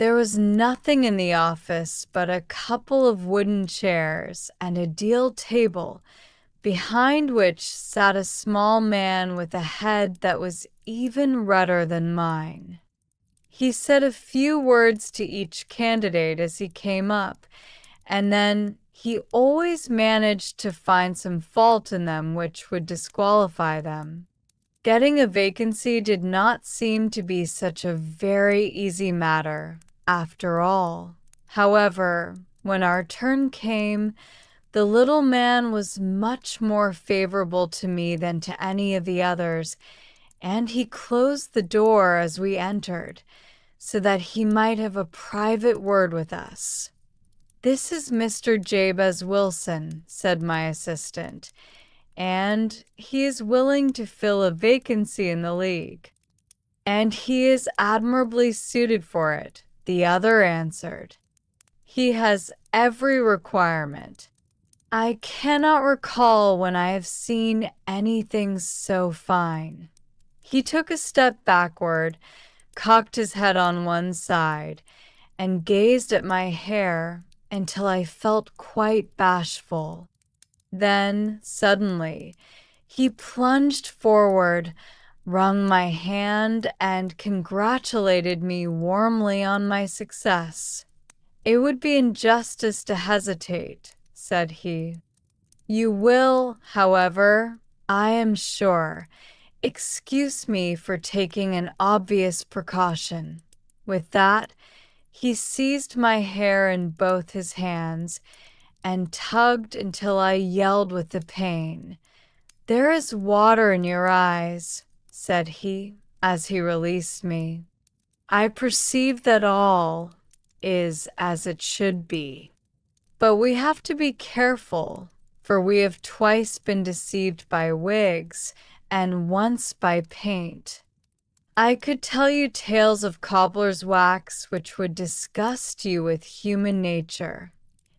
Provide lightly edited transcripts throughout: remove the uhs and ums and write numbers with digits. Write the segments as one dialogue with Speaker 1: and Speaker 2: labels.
Speaker 1: There was nothing in the office but a couple of wooden chairs and a deal table, behind which sat a small man with a head that was even redder than mine. He said a few words to each candidate as he came up, and then he always managed to find some fault in them which would disqualify them. Getting a vacancy did not seem to be such a very easy matter, after all. However, when our turn came, the little man was much more favorable to me than to any of the others, and he closed the door as we entered, so that he might have a private word with us. "This is Mr. Jabez Wilson," said my assistant, "and he is willing to fill a vacancy in the league." "And he is admirably suited for it," the other answered. "He has every requirement. I cannot recall when I have seen anything so fine." He took a step backward, cocked his head on one side, and gazed at my hair until I felt quite bashful. Then, suddenly, he plunged forward, wrung my hand, and congratulated me warmly on my success. "It would be injustice to hesitate," said he. "You will, however, I am sure, excuse me for taking an obvious precaution." With that, he seized my hair in both his hands and tugged until I yelled with the pain. "There is water in your eyes," said he, as he released me. "I perceive that all is as it should be. But we have to be careful, for we have twice been deceived by wigs and once by paint. I could tell you tales of cobbler's wax which would disgust you with human nature."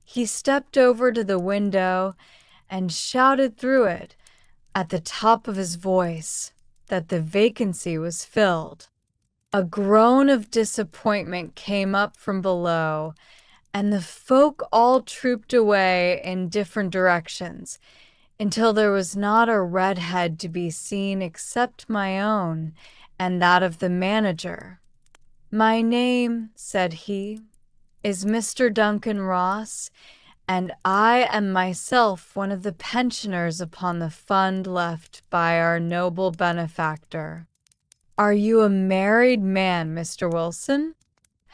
Speaker 1: He stepped over to the window and shouted through it, at the top of his voice, that the vacancy was filled. A groan of disappointment came up from below, and the folk all trooped away in different directions, until there was not a red head to be seen except my own and that of the manager. "My name," said he, "is Mr. Duncan Ross, and I am myself one of the pensioners upon the fund left by our noble benefactor." "Are you a married man, Mr. Wilson?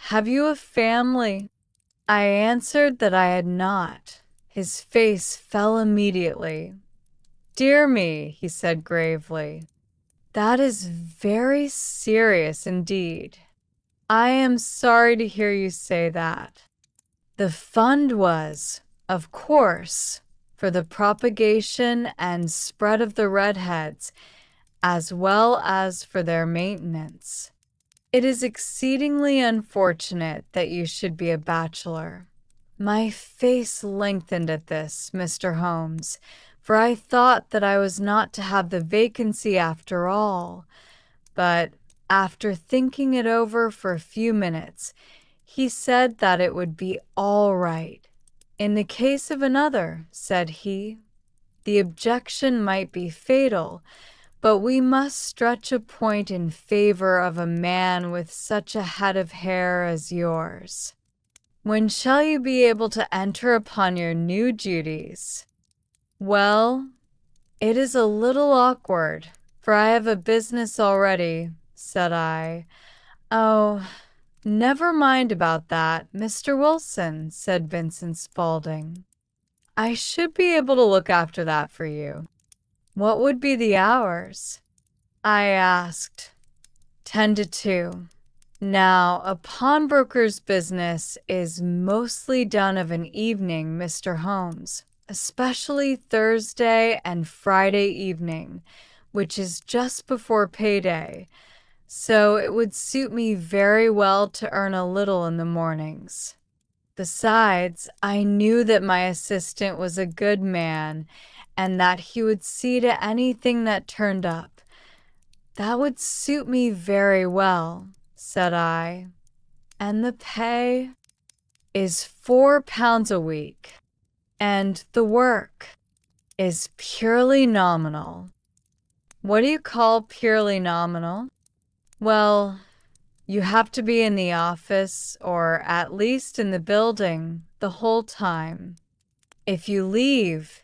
Speaker 1: Have you a family?" I answered that I had not. His face fell immediately. "Dear me," he said gravely, "that is very serious indeed. I am sorry to hear you say that. The fund was, of course, for the propagation and spread of the redheads, as well as for their maintenance. It is exceedingly unfortunate that you should be a bachelor." My face lengthened at this, Mr. Holmes, for I thought that I was not to have the vacancy after all. But after thinking it over for a few minutes, he said that it would be all right. "In the case of another," said he, "the objection might be fatal, but we must stretch a point in favor of a man with such a head of hair as yours. When shall you be able to enter upon your new duties?" "Well, it is a little awkward, for I have a business already," said I. "Oh, never mind about that, Mr. Wilson," said Vincent Spaulding. "I should be able to look after that for you." "What would be the hours?" I asked. 10 to 2. Now, a pawnbroker's business is mostly done of an evening, Mr. Holmes, especially Thursday and Friday evening, which is just before payday, so it would suit me very well to earn a little in the mornings. Besides, I knew that my assistant was a good man and that he would see to anything that turned up. "That would suit me very well," said I. and the pay is £4 a week, and the work is purely nominal. What do you call purely nominal? Well, you have to be in the office or at least in the building the whole time. If you leave,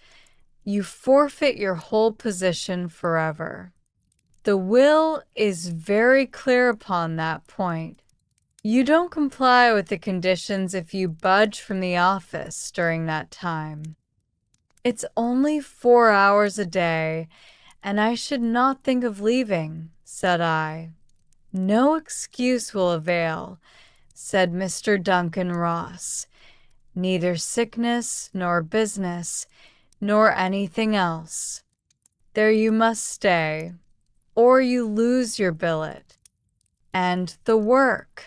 Speaker 1: you forfeit your whole position forever. The will is very clear upon that point. You don't comply with the conditions if you budge from the office during that time. It's only 4 hours a day, and I should not think of leaving, said I. No excuse will avail, said Mr. Duncan Ross. Neither sickness nor business, nor anything else. There you must stay, or you lose your billet. And the work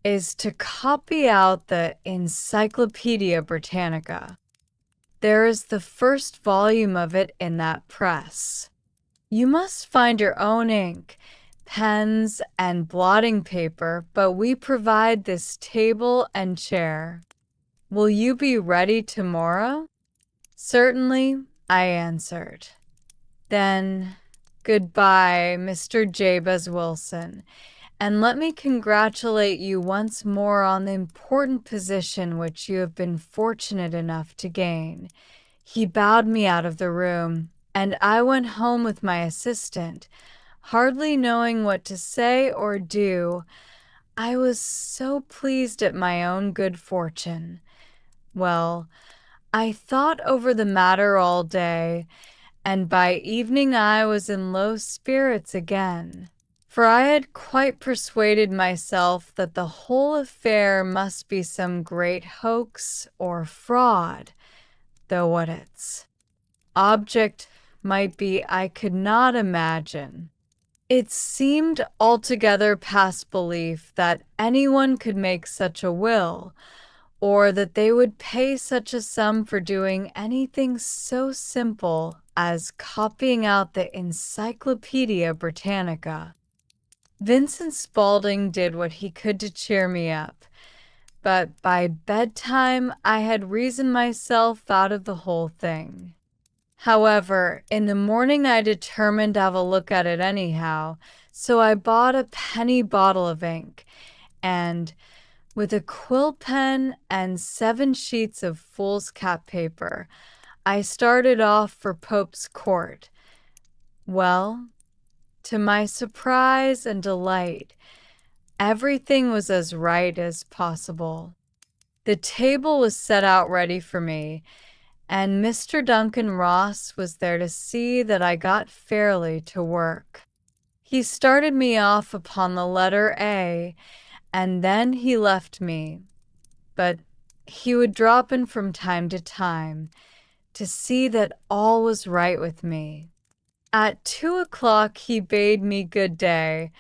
Speaker 1: is to copy out the Encyclopedia Britannica. There is the first volume of it in that press. You must find your own ink, pens, and blotting paper, but we provide this table and chair. Will you be ready tomorrow? Certainly, I answered. Then, goodbye, Mr. Jabez Wilson, and let me congratulate you once more on the important position which you have been fortunate enough to gain. He bowed me out of the room, and I went home with my assistant, hardly knowing what to say or do. I was so pleased at my own good fortune. Well, I thought over the matter all day, and by evening I was in low spirits again, for I had quite persuaded myself that the whole affair must be some great hoax or fraud, though what its object might be I could not imagine. It seemed altogether past belief that anyone could make such a will, or that they would pay such a sum for doing anything so simple as copying out the Encyclopedia Britannica. Vincent Spaulding did what he could to cheer me up, but by bedtime I had reasoned myself out of the whole thing. However, in the morning I determined to have a look at it anyhow, so I bought a penny bottle of ink, and with a quill pen and 7 sheets of foolscap paper, I started off for Pope's Court. Well, to my surprise and delight, everything was as right as possible. The table was set out ready for me, and Mr. Duncan Ross was there to see that I got fairly to work. He started me off upon the letter A, and then he left me, but he would drop in from time to time to see that all was right with me. At 2 o'clock he bade me good day,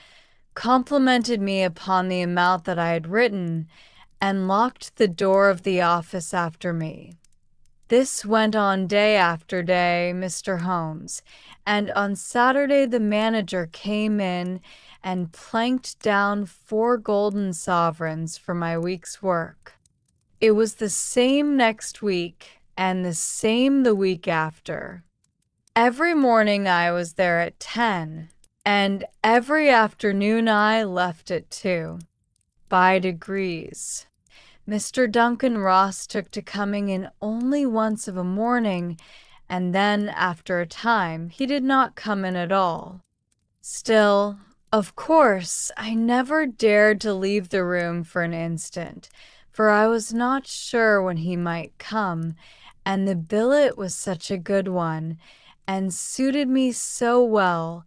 Speaker 1: complimented me upon the amount that I had written, and locked the door of the office after me. This went on day after day, Mr. Holmes, and on Saturday the manager came in and planked down 4 golden sovereigns for my week's work. It was the same next week, and the same the week after. Every morning I was there at 10, and every afternoon I left at 2. By degrees, Mr. Duncan Ross took to coming in only once of a morning, and then, after a time, he did not come in at all. Still, of course, I never dared to leave the room for an instant, for I was not sure when he might come, and the billet was such a good one, and suited me so well,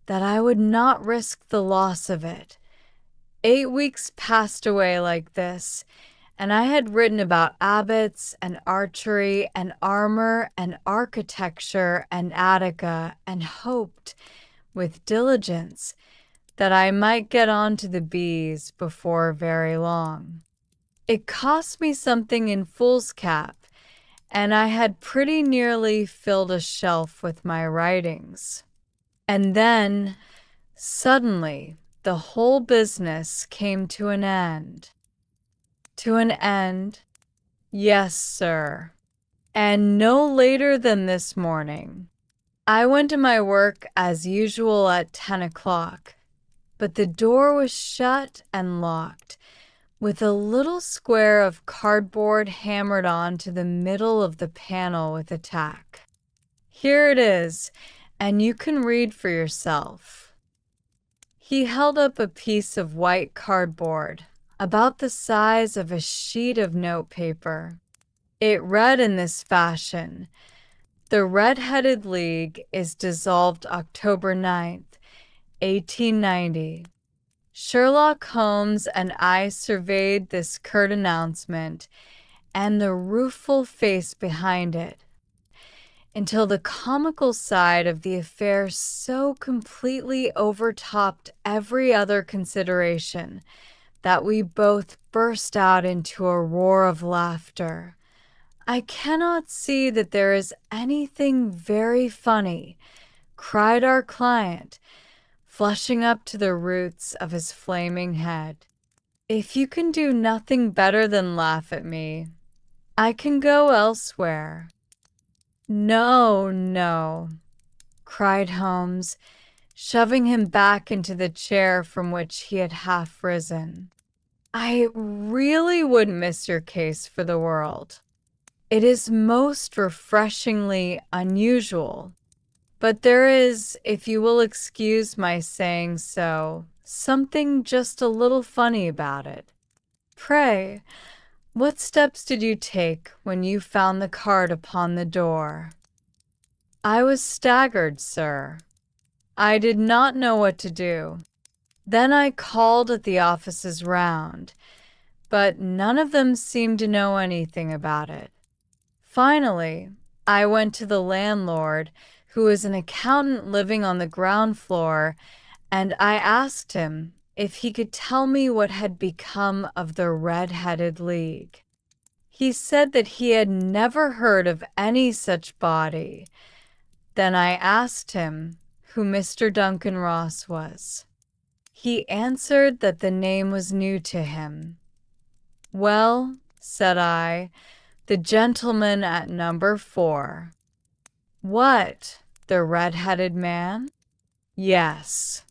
Speaker 1: that I would not risk the loss of it. 8 weeks passed away like this, and I had written about abbots and archery and armor and architecture and Attica, and hoped, with diligence, that I might get on to the bees before very long. It cost me something in foolscap, and I had pretty nearly filled a shelf with my writings. And then, suddenly, the whole business came to an end. To an end? Yes, sir. And no later than this morning. I went to my work as usual at 10 o'clock, but the door was shut and locked, with a little square of cardboard hammered onto the middle of the panel with a tack. Here it is, and you can read for yourself. He held up a piece of white cardboard, about the size of a sheet of notepaper. It read in this fashion: "The Red-Headed League is dissolved October 9th, 1890. Sherlock Holmes and I surveyed this curt announcement and the rueful face behind it, until the comical side of the affair so completely overtopped every other consideration that we both burst out into a roar of laughter. I cannot see that there is anything very funny," cried our client, flushing up to the roots of his flaming head. "If you can do nothing better than laugh at me, I can go elsewhere." "No, no," cried Holmes, shoving him back into the chair from which he had half risen. "I really wouldn't miss your case for the world. It is most refreshingly unusual, but there is, if you will excuse my saying so, something just a little funny about it. Pray, what steps did you take when you found the card upon the door?" "I was staggered, sir. I did not know what to do. Then I called at the offices round, but none of them seemed to know anything about it. Finally, I went to the landlord, who is an accountant living on the ground floor, and I asked him if he could tell me what had become of the Red-Headed League. He said that he had never heard of any such body. Then I asked him who Mr. Duncan Ross was. He answered that the name was new to him. "Well," said I, "the gentleman at number 4. "What, the red-headed man?" "Yes."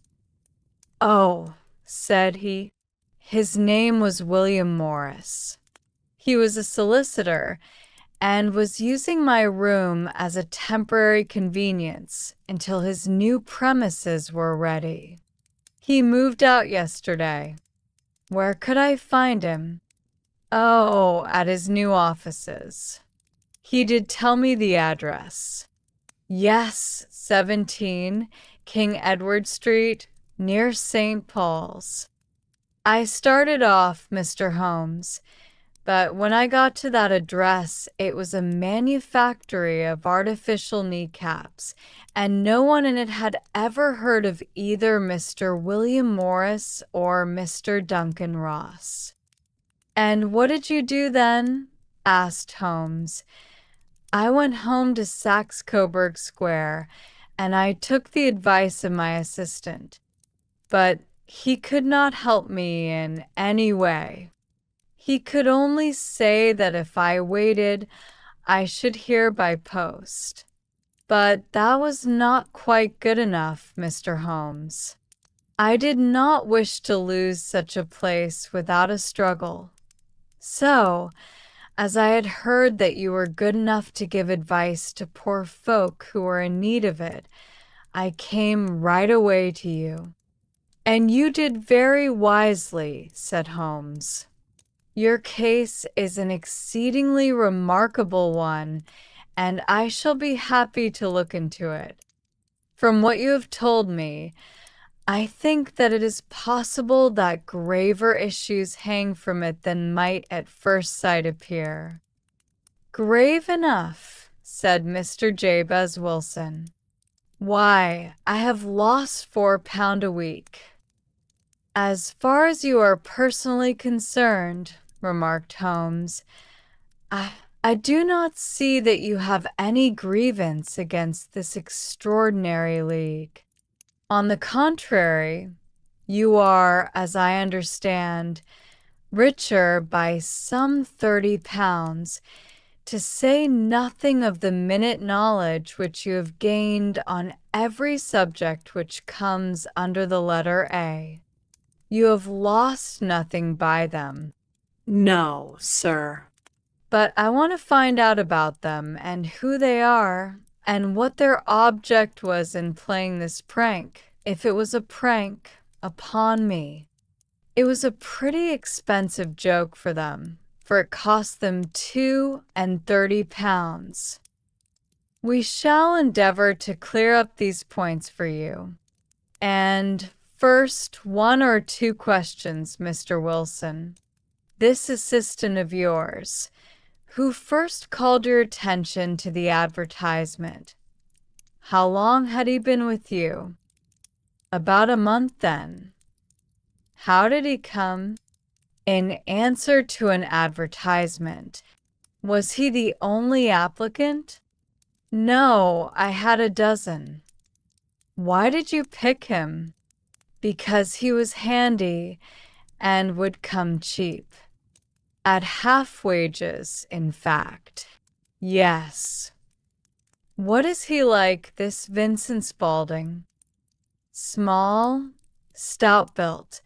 Speaker 1: "Oh," said he, "his name was William Morris. He was a solicitor and was using my room as a temporary convenience until his new premises were ready. He moved out yesterday." "Where could I find him?" "Oh, at his new offices. He did tell me the address. Yes, 17 King Edward Street, near St. Paul's. I started off, Mr. Holmes, but when I got to that address, it was a manufactory of artificial kneecaps, and no one in it had ever heard of either Mr. William Morris or Mr. Duncan Ross." "And what did you do then?" asked Holmes. "I went home to Saxe-Coburg Square, and I took the advice of my assistant, but he could not help me in any way. He could only say that if I waited, I should hear by post. But that was not quite good enough, Mr. Holmes. I did not wish to lose such a place without a struggle. So, as I had heard that you were good enough to give advice to poor folk who were in need of it, I came right away to you." "And you did very wisely," said Holmes. "Your case is an exceedingly remarkable one, and I shall be happy to look into it. From what you have told me, I think that it is possible that graver issues hang from it than might at first sight appear." "Grave enough," said Mr. Jabez Wilson. "Why, I have lost £4 a week." "As far as you are personally concerned," remarked Holmes, I do not see that you have any grievance against this extraordinary league. On the contrary, You are, as I understand, richer by some 30 pounds, to say nothing of the minute knowledge which you have gained on every subject which comes under the letter A. You have lost nothing by them.
Speaker 2: No, sir.
Speaker 1: But I want to find out about them and who they are and what their object was in playing this prank, if it was a prank, upon me. It was a pretty expensive joke for them, for it cost them 32 pounds. We shall endeavor to clear up these points for you. And first, 1 or 2 questions, Mr. Wilson. This assistant of yours, who first called your attention to the advertisement, how long had he been with you? About a month, then. How did he come? In answer to an advertisement. Was he the only applicant? No, I had a dozen. Why did you pick him? Because he was handy and would come cheap. At half wages, in fact. Yes. What is he like, this Vincent Spaulding? Small, stout-built,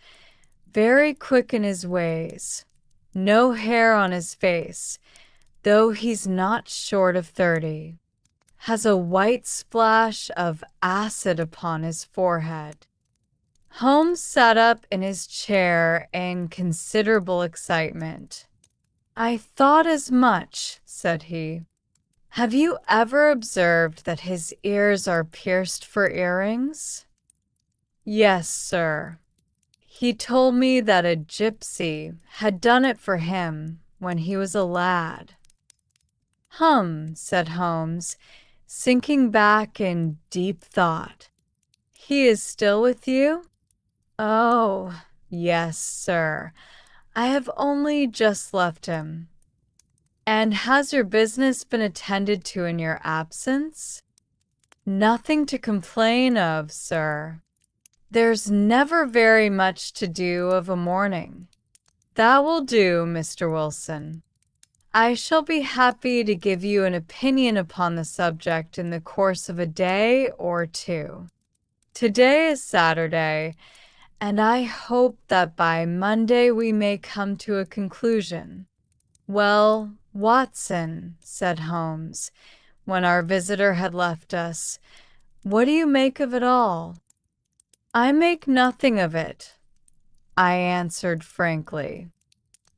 Speaker 1: very quick in his ways, no hair on his face, though he's not short of 30. Has a white splash of acid upon his forehead. Holmes sat up in his chair in considerable excitement. I thought as much, said he. Have you ever observed that his ears are pierced for earrings? Yes, sir. He told me that a gypsy had done it for him when he was a lad. Said Holmes, sinking back in deep thought. He is still with you? Oh, yes, sir. I have only just left him. And has your business been attended to in your absence? Nothing to complain of, sir. There's never very much to do of a morning. That will do, Mr. Wilson. I shall be happy to give you an opinion upon the subject in the course of a day or 2. Today is Saturday, and I hope that by Monday we may come to a conclusion. Well, Watson, said Holmes, when our visitor had left us, what do you make of it all? I make nothing of it, I answered frankly.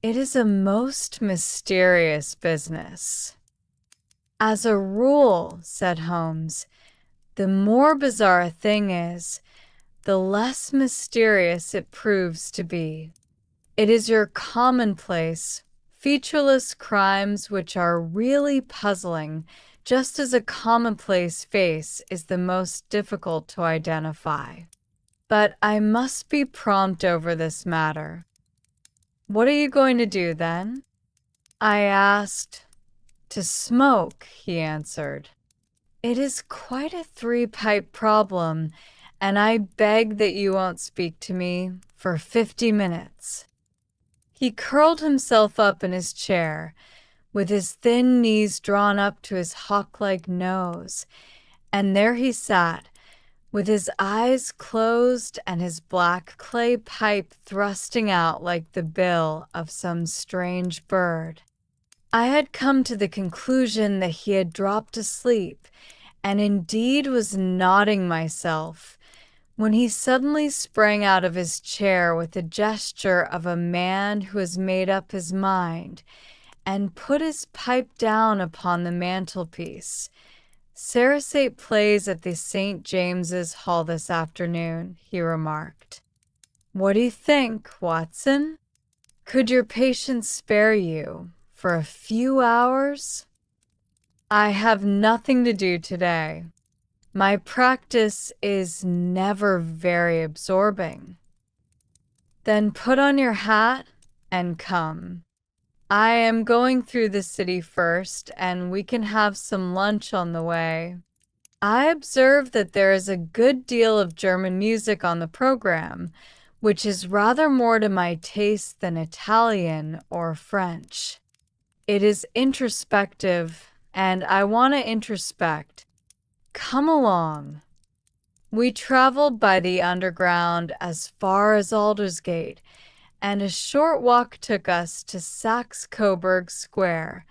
Speaker 1: It is a most mysterious business. As a rule, said Holmes, the more bizarre a thing is, the less mysterious it proves to be. It is your commonplace, featureless crimes which are really puzzling, just as a commonplace face is the most difficult to identify. But I must be prompt over this matter. What are you going to do, then? I asked. To smoke, he answered. It is quite a 3-pipe problem, and I beg that you won't speak to me for 50 minutes. He curled himself up in his chair, with his thin knees drawn up to his hawk-like nose, and there he sat, with his eyes closed and his black clay pipe thrusting out like the bill of some strange bird. I had come to the conclusion that he had dropped asleep, and indeed was nodding myself, when he suddenly sprang out of his chair with the gesture of a man who has made up his mind, and put his pipe down upon the mantelpiece. Sarasate plays at the St. James's Hall this afternoon, he remarked. What do you think, Watson? Could your patient spare you for a few hours? I have nothing to do today. My practice is never very absorbing. Then put on your hat and come. I am going through the city first, and we can have some lunch on the way. I observe that there is a good deal of German music on the program, which is rather more to my taste than Italian or French. It is introspective, and I want to introspect. Come along. We traveled by the underground as far as Aldersgate, and a short walk took us to Saxe-Coburg Square,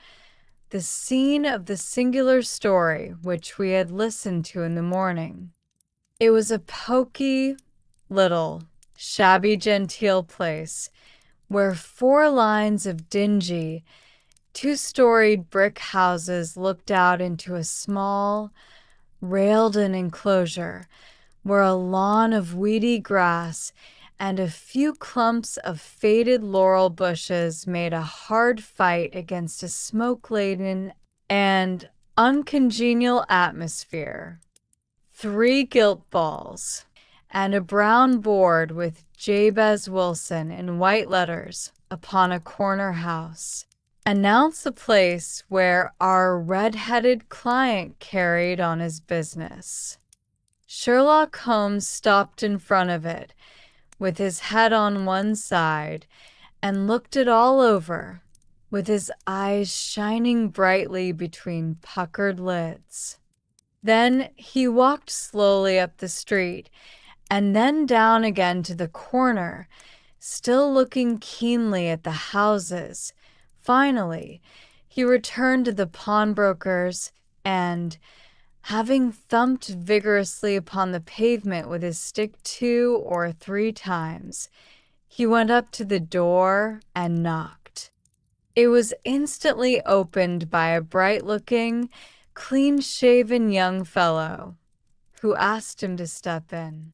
Speaker 1: the scene of the singular story which we had listened to in the morning. It was a poky, little, shabby-genteel place, where 4 lines of dingy, 2-storied brick houses looked out into a small, railed-in enclosure, where a lawn of weedy grass and a few clumps of faded laurel bushes made a hard fight against a smoke-laden and uncongenial atmosphere. 3 gilt balls and a brown board with Jabez Wilson in white letters upon a corner house announced the place where our red-headed client carried on his business. Sherlock Holmes stopped in front of it, with his head on one side, and looked it all over, with his eyes shining brightly between puckered lids. Then he walked slowly up the street, and then down again to the corner, still looking keenly at the houses. Finally, he returned to the pawnbroker's and, having thumped vigorously upon the pavement with his stick 2 or 3 times, he went up to the door and knocked. It was instantly opened by a bright-looking, clean-shaven young fellow, who asked him to step in.